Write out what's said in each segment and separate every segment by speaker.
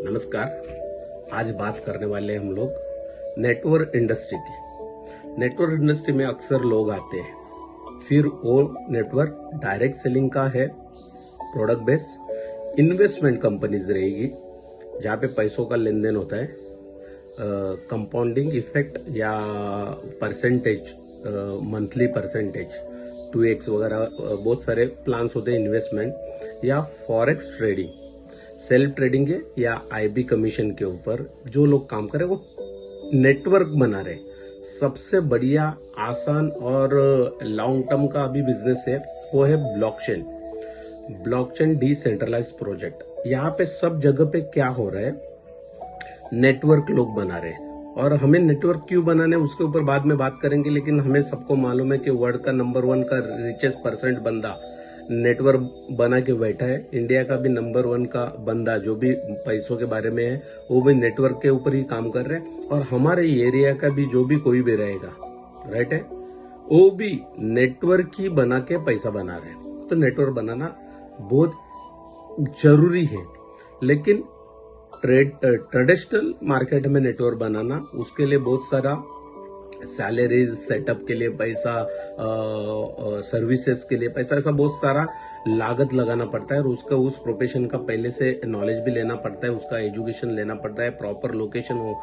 Speaker 1: नमस्कार। आज बात करने वाले हैं हम लोग नेटवर्क इंडस्ट्री की। नेटवर्क इंडस्ट्री में अक्सर लोग आते हैं, फिर वो नेटवर्क डायरेक्ट सेलिंग का है, प्रोडक्ट बेस्ड, इन्वेस्टमेंट कंपनीज रहेगी जहाँ पे पैसों का लेन देन होता है, कंपाउंडिंग इफेक्ट या परसेंटेज, मंथली परसेंटेज 2x वगैरह बहुत सारे प्लान्स होते हैं इन्वेस्टमेंट, या फॉरेक्स ट्रेडिंग, सेल्फ ट्रेडिंग है या आईबी कमीशन के ऊपर जो लोग काम करे वो नेटवर्क बना रहे। सबसे बढ़िया आसान और लॉन्ग टर्म का अभी बिजनेस है वो है ब्लॉकचेन डिसेंट्रलाइज प्रोजेक्ट। यहाँ पे सब जगह पे क्या हो रहा है, नेटवर्क लोग बना रहे हैं। और हमें नेटवर्क क्यों बनाने उसके ऊपर बाद में बात करेंगे, लेकिन हमें सबको मालूम है कि वर्ल्ड का नंबर 1 का रिचेस्ट परसेंट बंदा नेटवर्क बना के बैठा है। इंडिया का भी नंबर 1 का बंदा जो भी पैसों के बारे में है वो भी नेटवर्क के ऊपर ही काम कर रहे हैं। और हमारे एरिया का भी जो भी कोई भी रहेगा, राइट है, वो भी नेटवर्क ही बना के पैसा बना रहे हैं। तो नेटवर्क बनाना बहुत जरूरी है, लेकिन ट्रेडिशनल मार्केट में नेटवर्क बनाना उसके लिए बहुत सारा सैलरीज, सेटअप के लिए पैसा, सर्विसेज के लिए पैसा, ऐसा बहुत सारा लागत लगाना पड़ता है। और उसका उस प्रोफेशन का पहले से नॉलेज भी लेना पड़ता है, उसका एजुकेशन लेना पड़ता है, प्रॉपर लोकेशन हो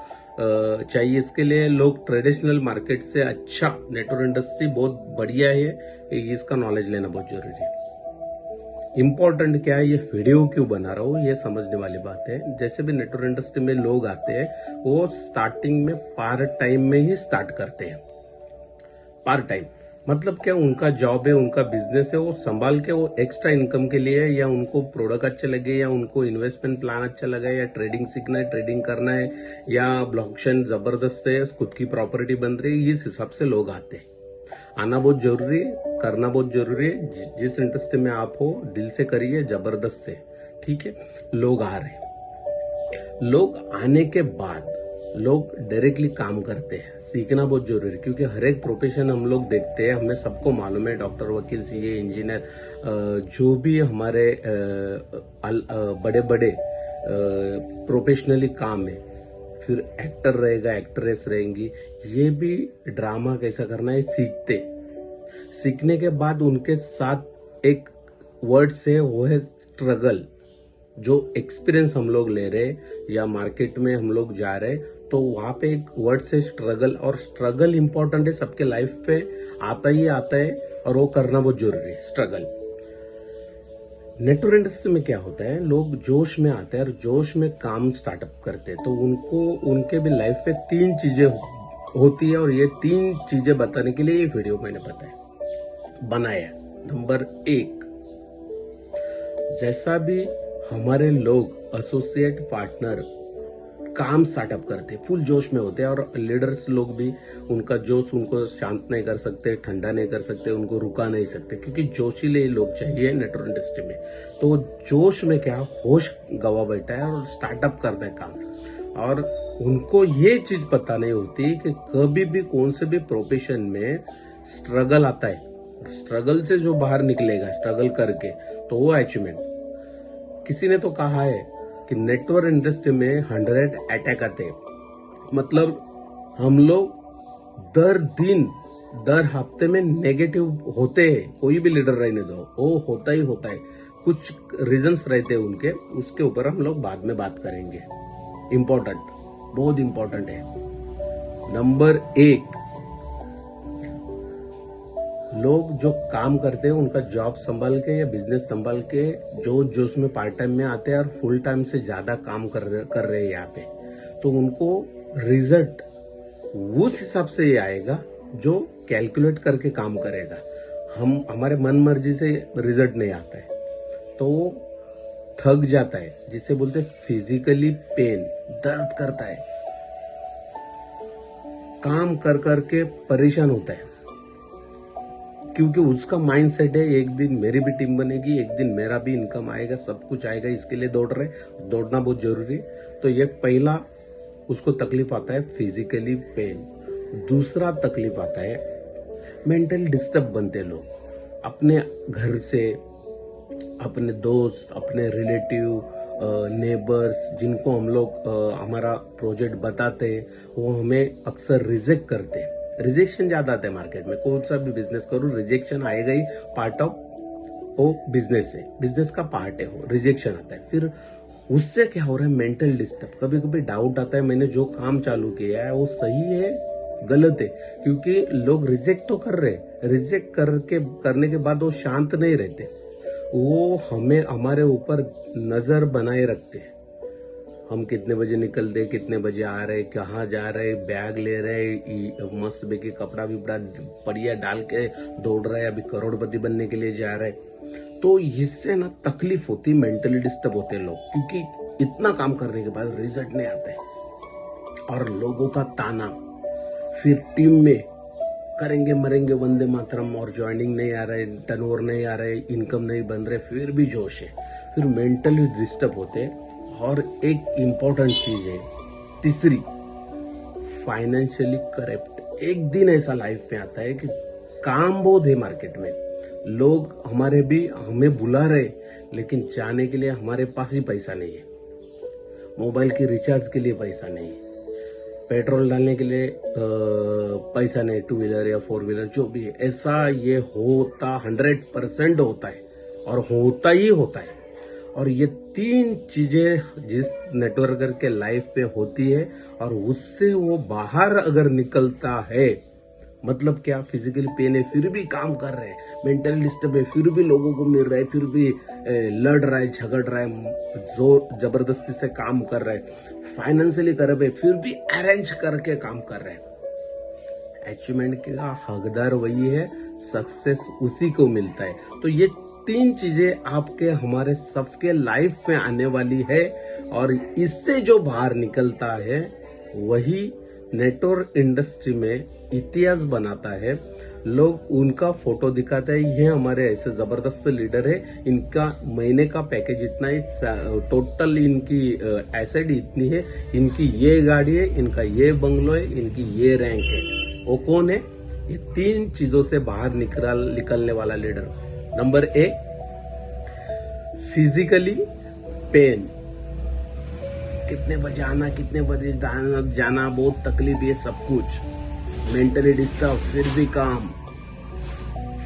Speaker 1: चाहिए। इसके लिए लोग ट्रेडिशनल मार्केट से अच्छा नेटवर्क इंडस्ट्री बहुत बढ़िया है, इसका नॉलेज लेना बहुत जरूरी है। इम्पोर्टेंट क्या है, ये वीडियो क्यों बना रहा हूँ, ये समझने वाली बात है। जैसे भी नेटवर्क इंडस्ट्री में लोग आते हैं वो स्टार्टिंग में पार्ट टाइम में ही स्टार्ट करते हैं। पार्ट टाइम मतलब क्या, उनका जॉब है, उनका बिजनेस है, वो संभाल के वो एक्स्ट्रा इनकम के लिए, या उनको प्रोडक्ट अच्छे लगे, या उनको इन्वेस्टमेंट प्लान अच्छा लगा, या ट्रेडिंग सीखना है, ट्रेडिंग करना है, या ब्लॉकचेन जबरदस्त है, खुद की प्रॉपर्टी बन रही है, इस हिसाब से लोग आते हैं। आना बहुत जरूरी है, करना बहुत जरूरी है। जिस इंडस्ट्री में आप हो दिल से करिए, जबरदस्त है, ठीक है। लोग आ रहे हैं, लोग आने के बाद लोग डायरेक्टली काम करते हैं। सीखना बहुत जरूरी है, क्योंकि हर एक प्रोफेशन हम लोग देखते हैं, हमें सबको मालूम है, डॉक्टर, वकील, सीए, इंजीनियर, जो भी हमारे बड़े बड़े प्रोफेशनली काम है। फिर एक्टर रहेगा, एक्ट्रेस रहेंगी, ये भी ड्रामा कैसा करना है सीखने के बाद उनके साथ एक वर्ड से वो है स्ट्रगल। जो एक्सपीरियंस हम लोग ले रहे या मार्केट में हम लोग जा रहे, तो वहां पे एक वर्ड से स्ट्रगल, और स्ट्रगल इंपॉर्टेंट है, सबके लाइफ पे आता ही आता है और वो करना बहुत जरूरी है, स्ट्रगल। नेटवर्क इंडस्ट्री में क्या होता है, लोग जोश में आते हैं और जोश में काम स्टार्टअप करते हैं, तो उनको उनके भी लाइफ में 3 चीजें होती है, और ये 3 चीजें बताने के लिए ये वीडियो मैंने बनाया। नंबर 1, जैसा भी हमारे लोग एसोसिएट पार्टनर काम स्टार्टअप करते फुल जोश में होते हैं, और लीडर्स लोग भी उनका जोश उनको शांत नहीं कर सकते, ठंडा नहीं कर सकते, उनको रुका नहीं सकते, क्योंकि जोशीले लोग चाहिए नेटवर्क इंडस्ट्री में। तो जोश में क्या होश गवा बैठा है और स्टार्टअप करता है काम, और उनको ये चीज पता नहीं होती कि कभी भी कौन से भी प्रोफेशन में स्ट्रगल आता है, स्ट्रगल से जो बाहर निकलेगा स्ट्रगल करके, तो वो अचीवमेंट। किसी ने तो कहा है कि नेटवर्क इंडस्ट्री में 100 अटैक आते हैं, मतलब हम लोग दर हफ्ते में नेगेटिव होते हैं। कोई भी लीडर रहने दो, वो होता ही होता है, कुछ रीजंस रहते हैं उनके, उसके ऊपर हम लोग बाद में बात करेंगे। इंपॉर्टेंट, बहुत इंपॉर्टेंट है। नंबर 1, लोग जो काम करते हैं उनका जॉब संभाल के या बिजनेस संभाल के जो उसमें पार्ट टाइम में आते हैं और फुल टाइम से ज्यादा काम कर रहे हैं यहाँ पे, तो उनको रिजल्ट उस हिसाब से ये आएगा जो कैलकुलेट करके काम करेगा। हमारे मन मर्जी से रिजल्ट नहीं आता है, तो वो थक जाता है, जिसे बोलते हैं फिजिकली पेन, दर्द करता है, काम कर करके परेशान होता है, क्योंकि उसका माइंडसेट है एक दिन मेरी भी टीम बनेगी, एक दिन मेरा भी इनकम आएगा, सब कुछ आएगा, इसके लिए दौड़ना बहुत जरूरी है। तो ये पहला उसको तकलीफ आता है फिजिकली पेन। दूसरा तकलीफ आता है मेंटल डिस्टर्ब बनते लोग, अपने घर से, अपने दोस्त, अपने रिलेटिव, नेबर्स जिनको हम लोग हमारा प्रोजेक्ट बताते हैं वो हमें अक्सर रिजेक्ट करते हैं। रिजेक्शन ज्यादा आता है मार्केट में, कोई सा भी बिजनेस करो रिजेक्शन आएगा ही, पार्ट ऑफ वो बिजनेस है, बिजनेस का पार्ट है, वो रिजेक्शन आता है। फिर उससे क्या हो रहा है, मेंटल डिस्टर्ब, कभी कभी डाउट आता है मैंने जो काम चालू किया है वो सही है गलत है, क्योंकि लोग रिजेक्ट तो कर रहे, रिजेक्ट करने के बाद वो शांत नहीं रहते, वो हमें हमारे ऊपर नजर बनाए रखते हैं। हम कितने बजे निकलते, कितने बजे आ रहे, कहाँ जा रहे, बैग ले रहे, मस्त बेके कपड़ा विपड़ा बढ़िया डाल के दौड़ रहे, अभी करोड़पति बनने के लिए जा रहे। तो इससे ना तकलीफ होती, मेंटली डिस्टर्ब होते लोग, क्योंकि इतना काम करने के बाद रिजल्ट नहीं आते और लोगों का ताना, फिर टीम में करेंगे मरेंगे वंदे मातरम और ज्वाइनिंग नहीं आ रहे, टर्नओवर नहीं आ रहे, इनकम नहीं बन रहे, फिर भी जोश है, फिर मेंटली डिस्टर्ब होते। और एक इंपॉर्टेंट चीज है तीसरी, फाइनेंशियली करप्ट। एक दिन ऐसा लाइफ में आता है कि काम बहुत है मार्केट में, लोग हमें बुला रहे, लेकिन जाने के लिए हमारे पास ही पैसा नहीं है, मोबाइल की रिचार्ज के लिए पैसा नहीं है, पेट्रोल डालने के लिए पैसा नहीं, 2 व्हीलर या 4 व्हीलर जो भी है। ऐसा ये होता 100% होता है और होता ही होता है। और ये 3 चीजें जिस नेटवर्कर के लाइफ में होती है और उससे वो बाहर अगर निकलता है, मतलब क्या, फिजिकल पेन है फिर भी काम कर रहे हैं, मेंटल डिस्टर्ब है फिर भी लोगों को मिल रहा है, फिर भी लड़ रहा है, झगड़ रहा है, जोर जबरदस्ती से काम कर रहा है, फाइनेंशियली करप्ट है फिर भी अरेंज करके काम कर रहे हैं। अचीवमेंट का हकदार वही है, सक्सेस उसी को मिलता है। तो ये 3 चीजें आपके हमारे सबके लाइफ में आने वाली है और इससे जो बाहर निकलता है वही नेटवर्क इंडस्ट्री में इतिहास बनाता है। लोग उनका फोटो दिखाते हैं, ये हमारे ऐसे जबरदस्त लीडर है, इनका महीने का पैकेज इतना है, टोटल इनकी एसेट इतनी है, इनकी ये गाड़ी है, इनका ये बंगलो है, इनकी ये रैंक है। वो कौन है? ये 3 चीजों से बाहर निकलने वाला लीडर। नंबर 1, फिजिकली पेन, कितने बजे आना, कितने बजे जाना, बहुत तकलीफ, ये सब कुछ। मेंटली डिस्टर्ब फिर भी काम,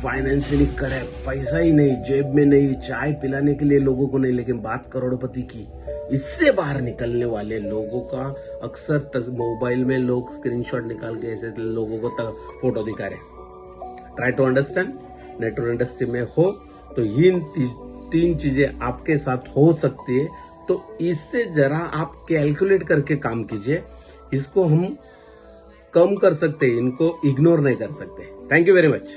Speaker 1: फाइनेंशियली करप्ट, पैसा ही नहीं, जेब में नहीं, चाय पिलाने के लिए लोगों को नहीं, लेकिन बात करोड़पति की। इससे बाहर निकलने वाले लोगों का अक्सर मोबाइल में लोग स्क्रीनशॉट निकाल के ऐसे लोगों को फोटो दिखा रहे। Try to understand, network industry में हो तो ये 3 चीजें आपके साथ हो सकती है, तो इससे जरा आप कैलकुलेट करके काम कीजिए। इसको हम कम कर सकते हैं, इनको इग्नोर नहीं कर सकते। Thank you very much.